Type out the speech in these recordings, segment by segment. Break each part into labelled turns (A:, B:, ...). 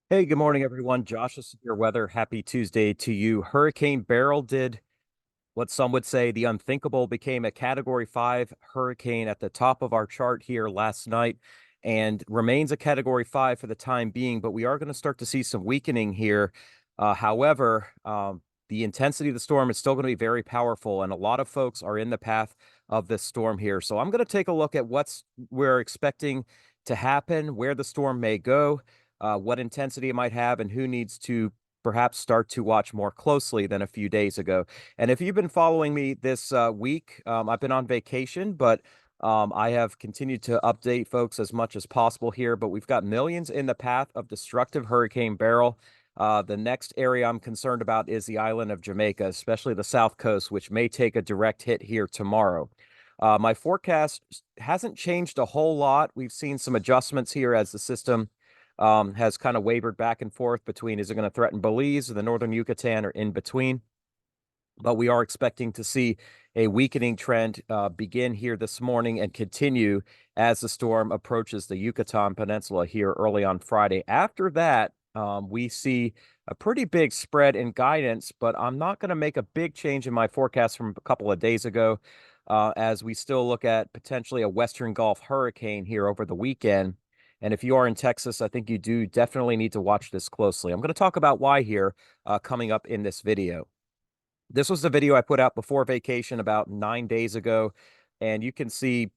A: Hey, good morning, everyone. Josh is Severe Weather. Happy Tuesday to you. Hurricane Beryl did what some would say the unthinkable, became a Category 5 hurricane at the top of our chart here last night and remains a Category 5 for the time being, but we are going to start to see some weakening here. However, the intensity of the storm is still going to be very powerful, and a lot of folks are in the path of this storm here. So I'm going to take a look at what's we're expecting to happen, where the storm may go, what intensity it might have, and who needs to perhaps start to watch more closely than a few days ago. And if you've been following me this week, I've been on vacation, but I have continued to update folks as much as possible here. But we've got millions in the path of destructive Hurricane Beryl. The next area I'm concerned about is the island of Jamaica, especially the south coast, which may take a direct hit here tomorrow. My forecast hasn't changed a whole lot. We've seen some adjustments here as the system has kind of wavered back and forth between is it going to threaten Belize or the northern Yucatan or in between. But we are expecting to see a weakening trend begin here this morning and continue as the storm approaches the Yucatan Peninsula here early on Friday. After that, we see a pretty big spread in guidance, but I'm not going to make a big change in my forecast from a couple of days ago, as we still look at potentially a Western Gulf hurricane here over the weekend. And if you are in Texas, I think you do definitely need to watch this closely. I'm going to talk about why here coming up in this video. This was the video I put out before vacation about 9 days ago, and you can see,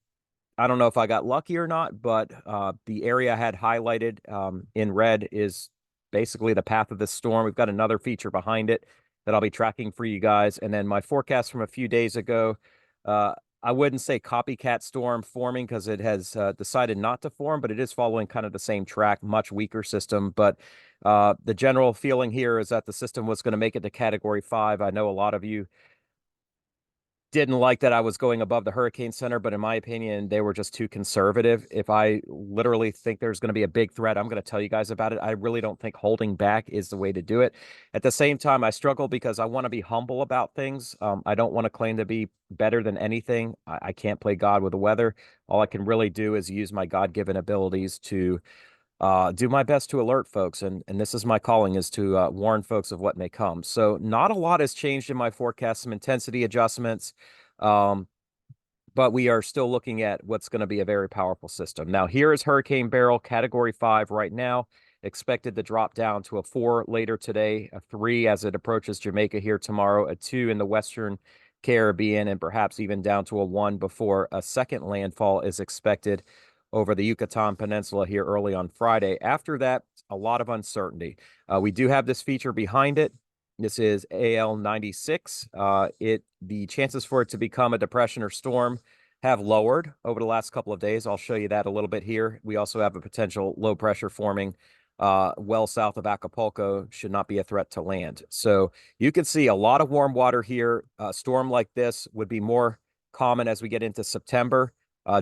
A: I don't know if I got lucky or not, but the area I had highlighted in red is basically the path of this storm. We've got another feature behind it that I'll be tracking for you guys. And then my forecast from a few days ago, uh, I wouldn't say copycat storm forming because it has decided not to form, but it is following kind of the same track, much weaker system. But the general feeling here is that the system was going to make it to Category 5. I know a lot of you didn't like that I was going above the Hurricane Center, but in my opinion, they were just too conservative. If I literally think there's going to be a big threat, I'm going to tell you guys about it. I really don't think holding back is the way to do it. At the same time, I struggle because I want to be humble about things. I don't want to claim to be better than anything. I can't play God with the weather. All I can really do is use my God-given abilities to do my best to alert folks, and this is my calling, is to warn folks of what may come. So not a lot has changed in my forecast, some intensity adjustments, um, but we are still looking at what's going to be a very powerful system. Now, here is Hurricane Beryl, Category 5 right now, expected to drop down to a 4 later today, a 3 as it approaches Jamaica here tomorrow, a 2 in the Western Caribbean, and perhaps even down to a 1 before a second landfall is expected over the Yucatan Peninsula here early on Friday. After that, a lot of uncertainty. We do have this feature behind it. This is AL 96. The chances for it to become a depression or storm have lowered over the last couple of days. I'll show you that a little bit here. We also have a potential low pressure forming well south of Acapulco, should not be a threat to land. So you can see a lot of warm water here. A storm like this would be more common as we get into September,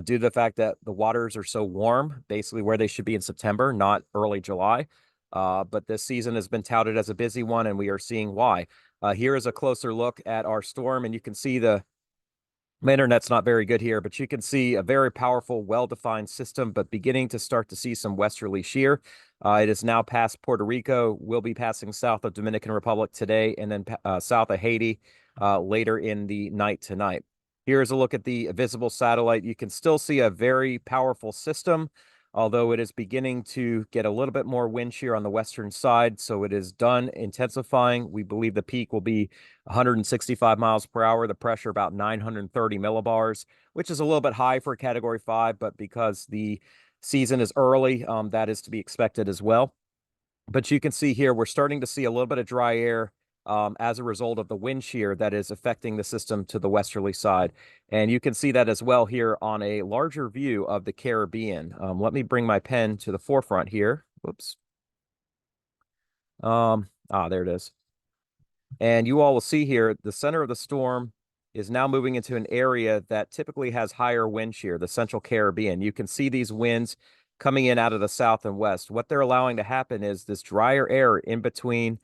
A: due to the fact that the waters are so warm, basically where they should be in September, not early July. But this season has been touted as a busy one, and we are seeing why. Here is a closer look at our storm, and you can see my internet's not very good here, but you can see a very powerful, well-defined system, but beginning to start to see some westerly shear. It is now past Puerto Rico, will be passing south of Dominican Republic today, and then south of Haiti later in the night tonight. Here's a look at the visible satellite. You can still see a very powerful system, although it is beginning to get a little bit more wind shear on the western side. So it is done intensifying. We believe the peak will be 165 miles per hour, the pressure about 930 millibars, which is a little bit high for a Category 5, but because the season is early, that is to be expected as well. But you can see here, we're starting to see a little bit of dry air as a result of the wind shear that is affecting the system to the westerly side. And you can see that as well here on a larger view of the Caribbean. Let me bring my pen to the forefront here. Whoops. There it is. And you all will see here, the center of the storm is now moving into an area that typically has higher wind shear, the central Caribbean. You can see these winds coming in out of the south and west. What they're allowing to happen is this drier air in between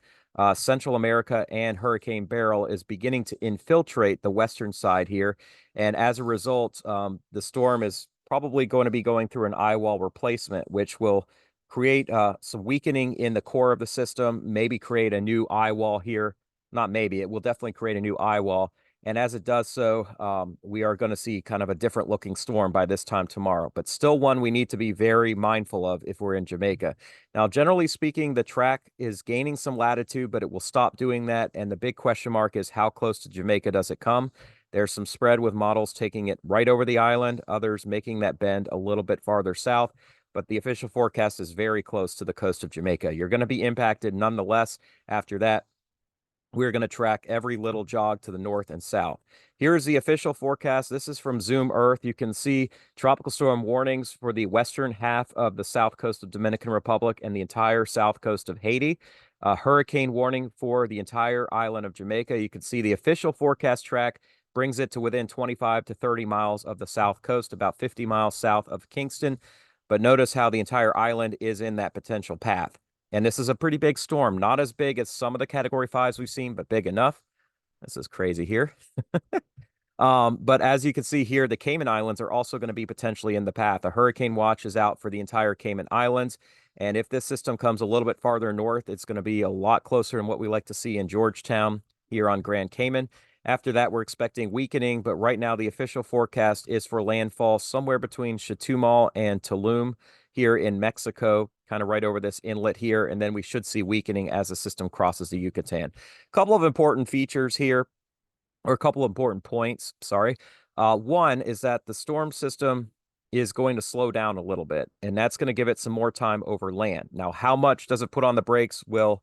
A: Central America and Hurricane Beryl is beginning to infiltrate the western side here. And as a result, the storm is probably going to be going through an eye wall replacement, which will create some weakening in the core of the system, maybe create a new eye wall here. Not maybe, it will definitely create a new eye wall. And as it does so, we are going to see kind of a different looking storm by this time tomorrow, but still one we need to be very mindful of if we're in Jamaica. Now, generally speaking, the track is gaining some latitude, but it will stop doing that. And the big question mark is how close to Jamaica does it come? There's some spread with models taking it right over the island, others making that bend a little bit farther south, but the official forecast is very close to the coast of Jamaica. You're going to be impacted nonetheless. After that, we're going to track every little jog to the north and south. Here's the official forecast. This is from Zoom Earth. You can see tropical storm warnings for the western half of the south coast of Dominican Republic and the entire south coast of Haiti. Hurricane warning for the entire island of Jamaica. You can see the official forecast track brings it to within 25 to 30 miles of the south coast, about 50 miles south of Kingston. But notice how the entire island is in that potential path. And this is a pretty big storm, not as big as some of the Category 5s we've seen, but big enough. This is crazy here. But as you can see here, the Cayman Islands are also going to be potentially in the path. A hurricane watch is out for the entire Cayman Islands. And if this system comes a little bit farther north, it's going to be a lot closer than what we like to see in Georgetown here on Grand Cayman. After that, we're expecting weakening, but right now the official forecast is for landfall somewhere between Chetumal and Tulum here in Mexico, kind of right over this inlet here, and then we should see weakening as the system crosses the Yucatan. A couple of important features here, or a couple of important points, sorry. One is that the storm system is going to slow down a little bit, and that's going to give it some more time over land. Now, how much does it put on the brakes will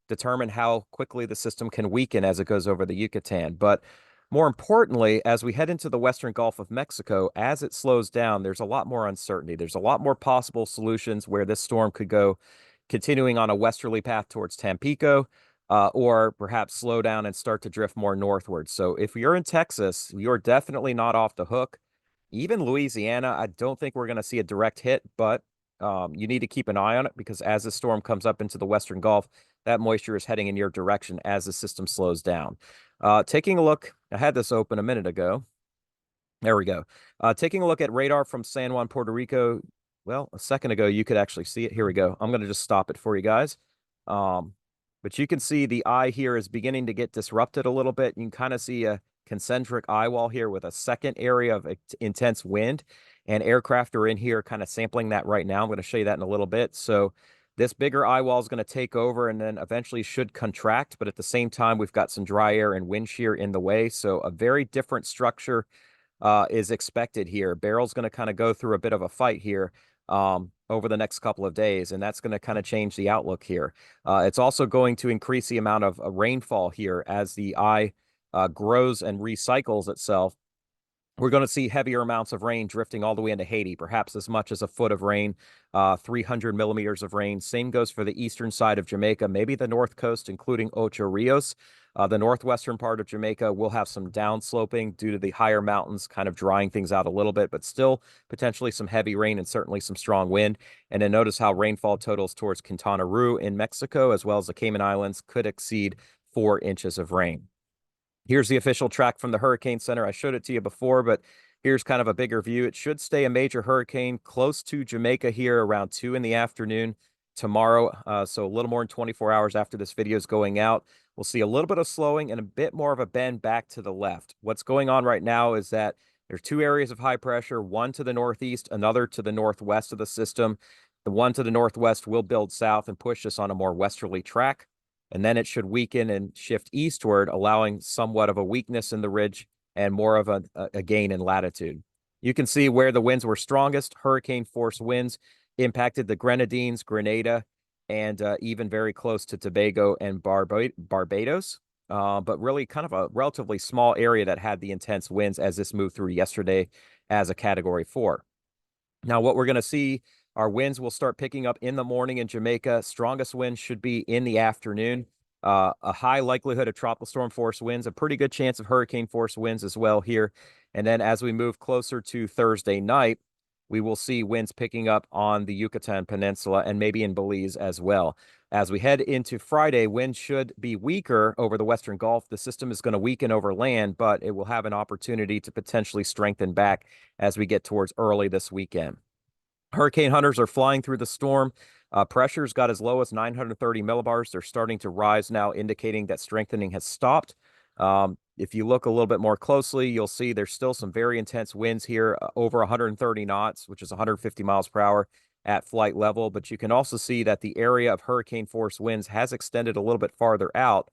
A: determine how quickly the system can weaken as it goes over the Yucatan. But more importantly, as we head into the western Gulf of Mexico, as it slows down, there's a lot more uncertainty. There's a lot more possible solutions where this storm could go continuing on a westerly path towards Tampico, or perhaps slow down and start to drift more northward. So if you're in Texas, you're definitely not off the hook. Even Louisiana, I don't think we're going to see a direct hit, but you need to keep an eye on it because as the storm comes up into the western Gulf, that moisture is heading in your direction as the system slows down. Taking a look, I had this open a minute ago. There we go. Taking a look at radar from San Juan, Puerto Rico. Well, a second ago, you could actually see it. Here we go. I'm going to just stop it for you guys. But you can see the eye here is beginning to get disrupted a little bit. You can kind of see a concentric eye wall here with a second area of intense wind, and aircraft are in here kind of sampling that right now. I'm going to show you that in a little bit. So this bigger eye wall is going to take over and then eventually should contract, but at the same time, we've got some dry air and wind shear in the way. So a very different structure is expected here. Beryl's going to kind of go through a bit of a fight here over the next couple of days, and that's going to kind of change the outlook here. It's also going to increase the amount of rainfall here as the eye grows and recycles itself. We're going to see heavier amounts of rain drifting all the way into Haiti, perhaps as much as a foot of rain, 300 millimeters of rain. Same goes for the eastern side of Jamaica, maybe the north coast, including Ocho Rios. The northwestern part of Jamaica will have some downsloping due to the higher mountains kind of drying things out a little bit, but still potentially some heavy rain and certainly some strong wind. And then notice how rainfall totals towards Quintana Roo in Mexico, as well as the Cayman Islands, could exceed 4 inches of rain. Here's the official track from the Hurricane Center. I showed it to you before, but here's kind of a bigger view. It should stay a major hurricane close to Jamaica here around 2 in the afternoon tomorrow. So a little more than 24 hours after this video is going out. We'll see a little bit of slowing and a bit more of a bend back to the left. What's going on right now is that there's 2 areas of high pressure, one to the northeast, another to the northwest of the system. The one to the northwest will build south and push us on a more westerly track. And then it should weaken and shift eastward, allowing somewhat of a weakness in the ridge and more of a gain in latitude. You can see where the winds were strongest. Hurricane force winds impacted the Grenadines, Grenada, and even very close to Tobago and Barbados. But really kind of a relatively small area that had the intense winds as this moved through yesterday as a Category 4. Now, what we're going to see, our winds will start picking up in the morning in Jamaica. Strongest winds should be in the afternoon. A high likelihood of tropical storm force winds, a pretty good chance of hurricane force winds as well here. And then as we move closer to Thursday night, we will see winds picking up on the Yucatan Peninsula and maybe in Belize as well. As we head into Friday, winds should be weaker over the western Gulf. The system is going to weaken over land, but it will have an opportunity to potentially strengthen back as we get towards early this weekend. Hurricane hunters are flying through the storm. Pressures got as low as 930 millibars. They're starting to rise now, indicating that strengthening has stopped. If you look a little bit more closely, you'll see there's still some very intense winds here, over 130 knots, which is 150 miles per hour at flight level. But you can also see that the area of hurricane force winds has extended a little bit farther out.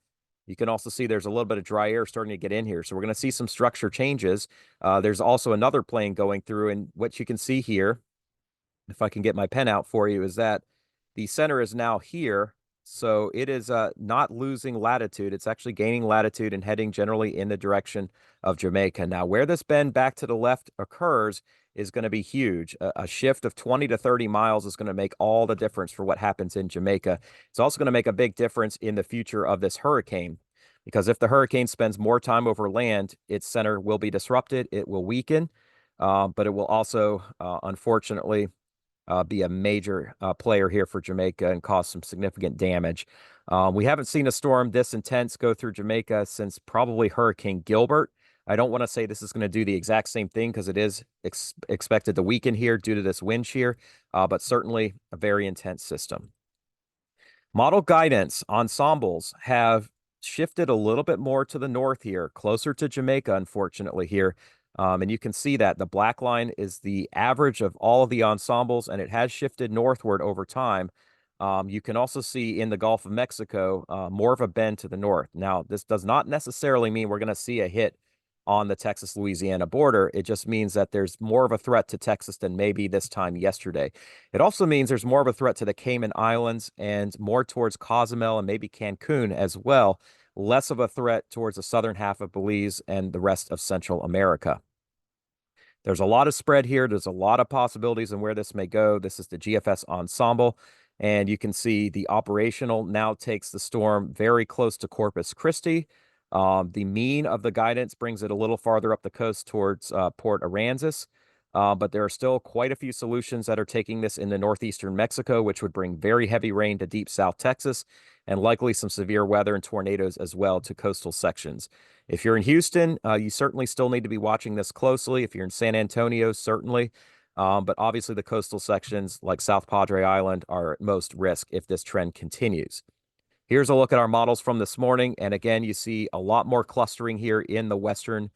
A: You can also see there's a little bit of dry air starting to get in here. So we're going to see some structure changes. There's also another plane going through, and what you can see here, if I can get my pen out for you, is that the center is now here. So it is not losing latitude. It's actually gaining latitude and heading generally in the direction of Jamaica. Now, where this bend back to the left occurs is going to be huge. A shift of 20 to 30 miles is going to make all the difference for what happens in Jamaica. It's also going to make a big difference in the future of this hurricane, because if the hurricane spends more time over land, its center will be disrupted. It will weaken, but it will also, unfortunately, be a major player here for Jamaica and cause some significant damage. We haven't seen a storm this intense go through Jamaica since probably Hurricane Gilbert. I don't want to say this is going to do the exact same thing because it is expected to weaken here due to this wind shear, but certainly a very intense system. Model guidance ensembles have shifted a little bit more to the north here, closer to Jamaica, unfortunately, here. And you can see that the black line is the average of all of the ensembles, and it has shifted northward over time. You can also see in the Gulf of Mexico more of a bend to the north. Now, this does not necessarily mean we're going to see a hit on the Texas-Louisiana border. It just means that there's more of a threat to Texas than maybe this time yesterday. It also means there's more of a threat to the Cayman Islands and more towards Cozumel and maybe Cancun as well. Less of a threat towards the southern half of Belize and the rest of Central America. There's a lot of spread here. There's a lot of possibilities in where this may go. This is the GFS ensemble, and you can see the operational now takes the storm very close to Corpus Christi. The mean of the guidance brings it a little farther up the coast towards Port Aransas, but there are still quite a few solutions that are taking this into northeastern Mexico, which would bring very heavy rain to deep South Texas and likely some severe weather and tornadoes as well to coastal sections. If you're in Houston, you certainly still need to be watching this closely. If you're in San Antonio, certainly. But obviously the coastal sections like South Padre Island are at most risk if this trend continues. Here's a look at our models from this morning. And again, you see a lot more clustering here in the western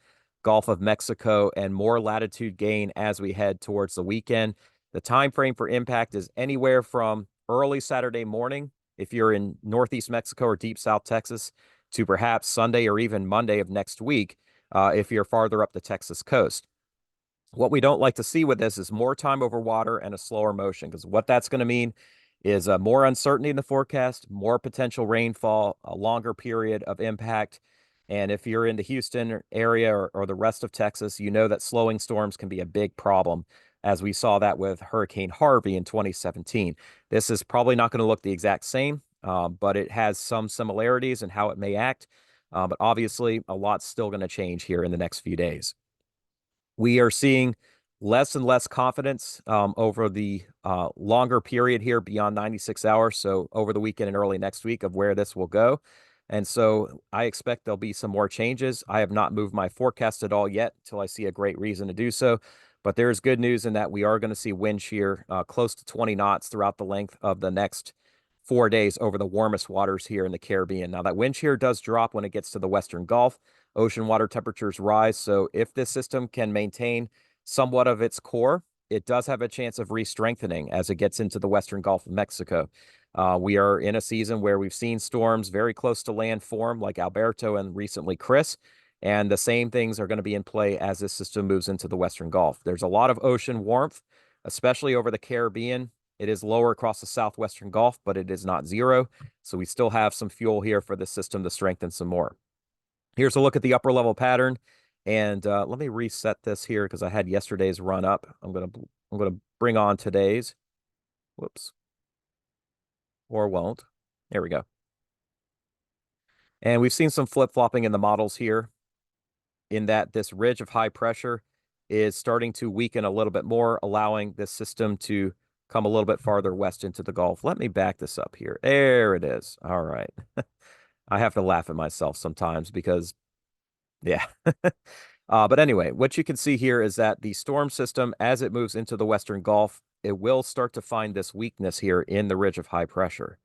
A: Gulf of Mexico and more latitude gain as we head towards the weekend. The time frame for impact is anywhere from early Saturday morning, if you're in northeast Mexico or deep South Texas, to perhaps Sunday or even Monday of next week, if you're farther up the Texas coast. What we don't like to see with this is more time over water and a slower motion, because what that's going to mean is more uncertainty in the forecast, more potential rainfall, a longer period of impact. And if you're in the Houston area or the rest of Texas, you know that slowing storms can be a big problem, as we saw that with Hurricane Harvey in 2017. This is probably not going to look the exact same, but it has some similarities in how it may act. But obviously, a lot's still going to change here in the next few days. We are seeing less and less confidence over the longer period here beyond 96 hours. So over the weekend and early next week of where this will go. And so I expect there'll be some more changes. I have not moved my forecast at all yet until I see a great reason to do so. But there is good news in that we are going to see wind shear close to 20 knots throughout the length of the next 4 days over the warmest waters here in the Caribbean. Now, that wind shear does drop when it gets to the Western Gulf. Ocean water temperatures rise. So if this system can maintain somewhat of its core, it does have a chance of re-strengthening as it gets into the Western Gulf of Mexico. We are in a season where we've seen storms very close to land form, like Alberto and recently Chris. And the same things are going to be in play as this system moves into the Western Gulf. There's a lot of ocean warmth, especially over the Caribbean. It is lower across the southwestern Gulf, but it is not zero. So we still have some fuel here for the system to strengthen some more. Here's a look at the upper level pattern. And let me reset this here because I had yesterday's run up. I'm gonna bring on today's. Whoops. Or won't. There we go. And we've seen some flip-flopping in the models here, in that this ridge of high pressure is starting to weaken a little bit more, allowing this system to come a little bit farther west into the Gulf. Let me back this up here. There it is. All right. I have to laugh at myself sometimes because, yeah. But anyway, what you can see here is that the storm system, as it moves into the Western Gulf, it will start to find this weakness here in the ridge of high pressure.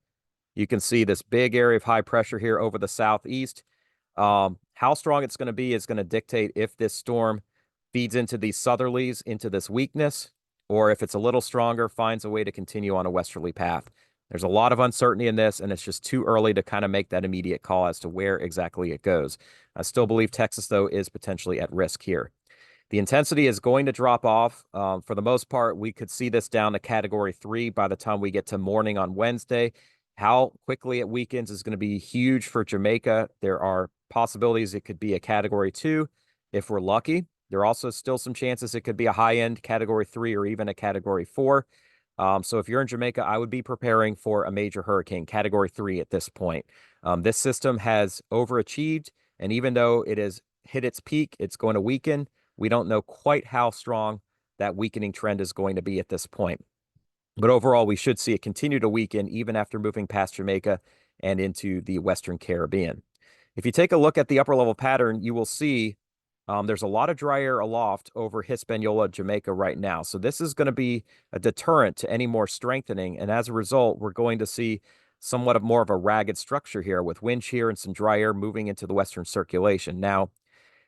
A: You can see this big area of high pressure here over the southeast. How strong it's going to be is going to dictate if this storm feeds into these southerlies, into this weakness, or if it's a little stronger, finds a way to continue on a westerly path. There's a lot of uncertainty in this, and it's just too early to kind of make that immediate call as to where exactly it goes. I still believe Texas, though, is potentially at risk here. The intensity is going to drop off. For the most part, we could see this down to Category 3 by the time we get to morning on Wednesday. How quickly it weakens is going to be huge for Jamaica. There are possibilities it could be a Category 2 if we're lucky. There are also still some chances it could be a high-end Category 3 or even a Category 4. So if you're in Jamaica, I would be preparing for a major hurricane, Category 3 at this point. This system has overachieved, and even though it has hit its peak, it's going to weaken. We don't know quite how strong that weakening trend is going to be at this point. But overall, we should see it continue to weaken even after moving past Jamaica and into the Western Caribbean. If you take a look at the upper level pattern, you will see there's a lot of dry air aloft over Hispaniola, Jamaica right now. So this is going to be a deterrent to any more strengthening. And as a result, we're going to see somewhat of more of a ragged structure here with wind shear and some dry air moving into the western circulation. Now,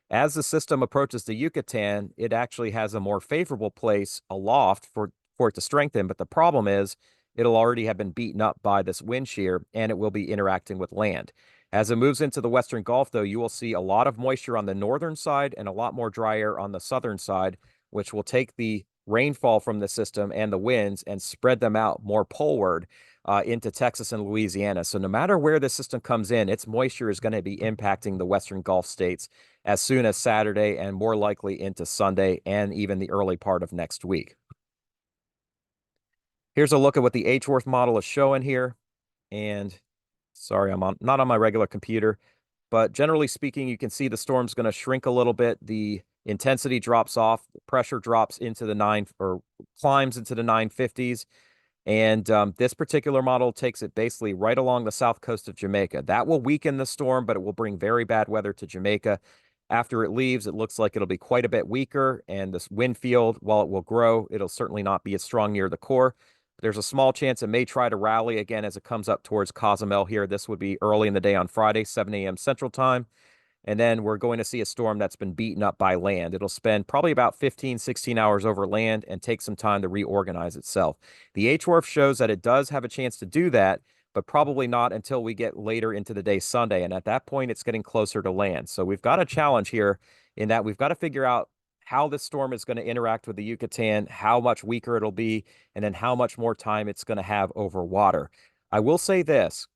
A: as the system approaches the Yucatan, it actually has a more favorable place aloft for it to strengthen. But the problem is it'll already have been beaten up by this wind shear, and it will be interacting with land. As it moves into the Western Gulf, though, you will see a lot of moisture on the northern side and a lot more dry air on the southern side, which will take the rainfall from the system and the winds and spread them out more poleward into Texas and Louisiana. So no matter where this system comes in, its moisture is going to be impacting the Western Gulf states as soon as Saturday and more likely into Sunday and even the early part of next week. Here's a look at what the H-Worth model is showing here. And sorry, I'm not on my regular computer, but generally speaking, you can see the storm's going to shrink a little bit. The intensity drops off, the pressure drops into the climbs into the 950s. And this particular model takes it basically right along the south coast of Jamaica. That will weaken the storm, but it will bring very bad weather to Jamaica. After it leaves, it looks like it'll be quite a bit weaker, and this wind field, while it will grow, it'll certainly not be as strong near the core. There's a small chance it may try to rally again as it comes up towards Cozumel here. This would be early in the day on Friday, 7 a.m. Central Time. And then we're going to see a storm that's been beaten up by land. It'll spend probably about 15, 16 hours over land and take some time to reorganize itself. The H-Worth shows that it does have a chance to do that, but probably not until we get later into the day Sunday. And at that point, it's getting closer to land. So we've got a challenge here in that we've got to figure out how this storm is going to interact with the Yucatan, how much weaker it'll be, and then how much more time it's going to have over water. I will say this.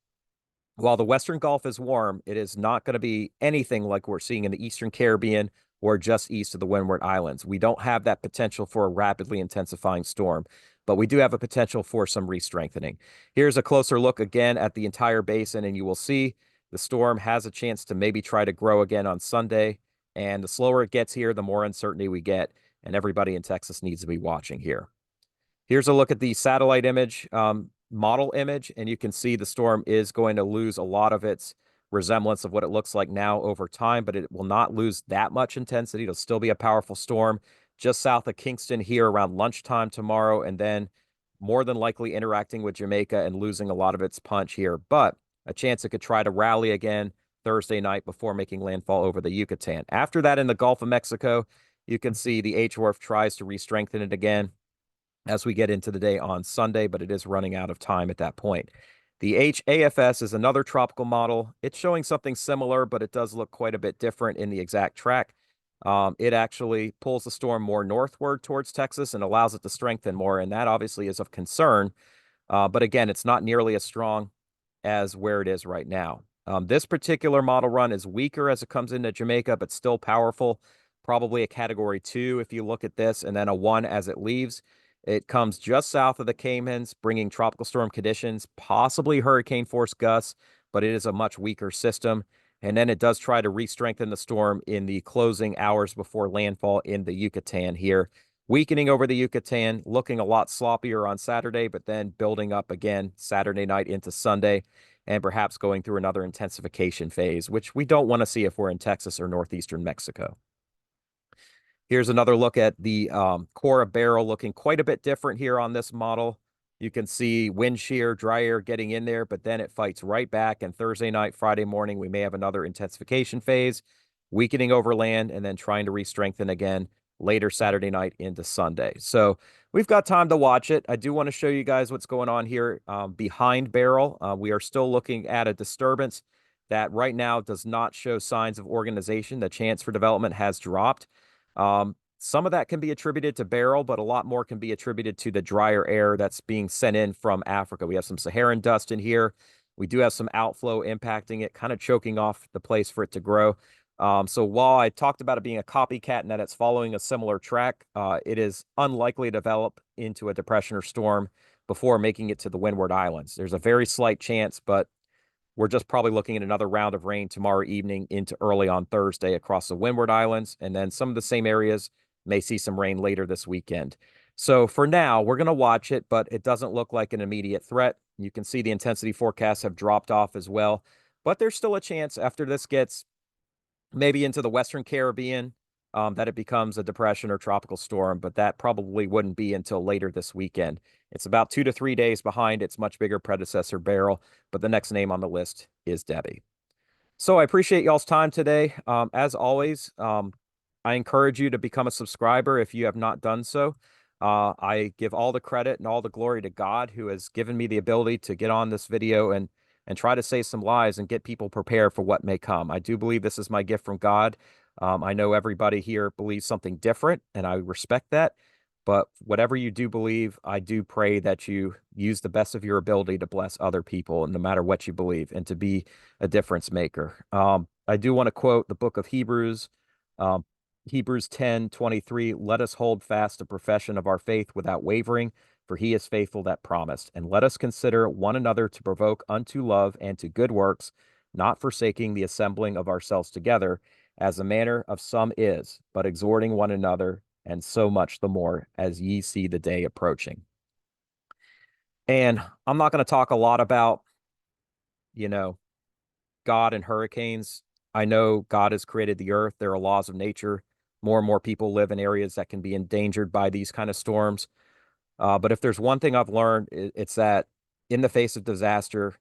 A: While the Western Gulf is warm, it is not going to be anything like we're seeing in the Eastern Caribbean or just east of the Windward Islands. We don't have that potential for a rapidly intensifying storm, but we do have a potential for some re-strengthening. Here's a closer look again at the entire basin, and you will see the storm has a chance to maybe try to grow again on Sunday. And the slower it gets here, the more uncertainty we get, and everybody in Texas needs to be watching here. Here's a look at the satellite image. Model image, and you can see the storm is going to lose a lot of its resemblance of what it looks like now over time, but it will not lose that much intensity. It'll still be a powerful storm just south of Kingston here around lunchtime tomorrow, and then more than likely interacting with Jamaica and losing a lot of its punch here, but a chance it could try to rally again Thursday night before making landfall over the Yucatan. After that, in the Gulf of Mexico, you can see the H-Worth tries to re-strengthen it again as we get into the day on Sunday, but it is running out of time at that point. The HAFS is another tropical model. It's showing something similar, but it does look quite a bit different in the exact track. It actually pulls the storm more northward towards Texas and allows it to strengthen more, and that obviously is of concern. But again, it's not nearly as strong as where it is right now. This particular model run is weaker as it comes into Jamaica, but still powerful. Probably a Category 2 if you look at this, and then a 1 as it leaves. It comes just south of the Caymans, bringing tropical storm conditions, possibly hurricane force gusts, but it is a much weaker system. And then it does try to re-strengthen the storm in the closing hours before landfall in the Yucatan here. Weakening over the Yucatan, looking a lot sloppier on Saturday, but then building up again Saturday night into Sunday, and perhaps going through another intensification phase, which we don't want to see if we're in Texas or northeastern Mexico. Here's another look at the core of Beryl, looking quite a bit different here on this model. You can see wind shear, dry air getting in there, but then it fights right back. And Thursday night, Friday morning, we may have another intensification phase, weakening over land, and then trying to re-strengthen again later Saturday night into Sunday. So we've got time to watch it. I do want to show you guys what's going on here behind Beryl. We are still looking at a disturbance that right now does not show signs of organization. The chance for development has dropped. Some of that can be attributed to Beryl, but a lot more can be attributed to the drier air that's being sent in from Africa. We have some Saharan dust in here. We do have some outflow impacting it, kind of choking off the place for it to grow. So while I talked about it being a copycat and that it's following a similar track, it is unlikely to develop into a depression or storm before making it to the Windward Islands. There's a very slight chance, but we're just probably looking at another round of rain tomorrow evening into early on Thursday across the Windward Islands. And then some of the same areas may see some rain later this weekend. So for now, we're going to watch it, but it doesn't look like an immediate threat. You can see the intensity forecasts have dropped off as well. But there's still a chance after this gets maybe into the Western Caribbean that it becomes a depression or tropical storm, but that probably wouldn't be until later this weekend. It's about 2 to 3 days behind its much bigger predecessor, Beryl, but the next name on the list is Debbie. So I appreciate y'all's time today. As always, I encourage you to become a subscriber if you have not done so. I give all the credit and all the glory to God, who has given me the ability to get on this video and try to say some lies and get people prepared for what may come. I do believe this is my gift from God. I know everybody here believes something different, and I respect that. But whatever you do believe, I do pray that you use the best of your ability to bless other people, no matter what you believe, and to be a difference maker. I do want to quote the book of Hebrews, Hebrews 10:23. Let us hold fast the profession of our faith without wavering, for he is faithful that promised. And let us consider one another to provoke unto love and to good works, not forsaking the assembling of ourselves together, as the manner of some is, but exhorting one another, and so much the more as ye see the day approaching. And I'm not going to talk a lot about, God and hurricanes. I know God has created the earth. There are laws of nature. More and more people live in areas that can be endangered by these kind of storms. But if there's one thing I've learned, it's that in the face of disaster,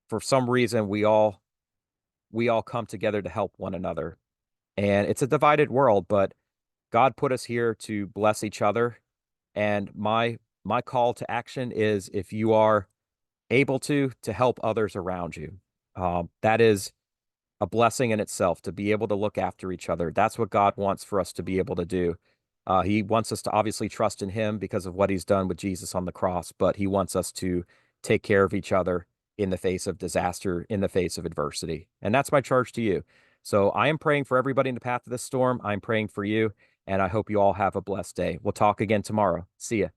A: for some reason, we all come together to help one another. And it's a divided world, but God put us here to bless each other. And my call to action is, if you are able to help others around you. That is a blessing in itself, to be able to look after each other. That's what God wants for us to be able to do. He wants us to obviously trust in him because of what he's done with Jesus on the cross, but he wants us to take care of each other in the face of disaster, in the face of adversity. And that's my charge to you. So I am praying for everybody in the path of this storm. I'm praying for you, and I hope you all have a blessed day. We'll talk again tomorrow. See ya.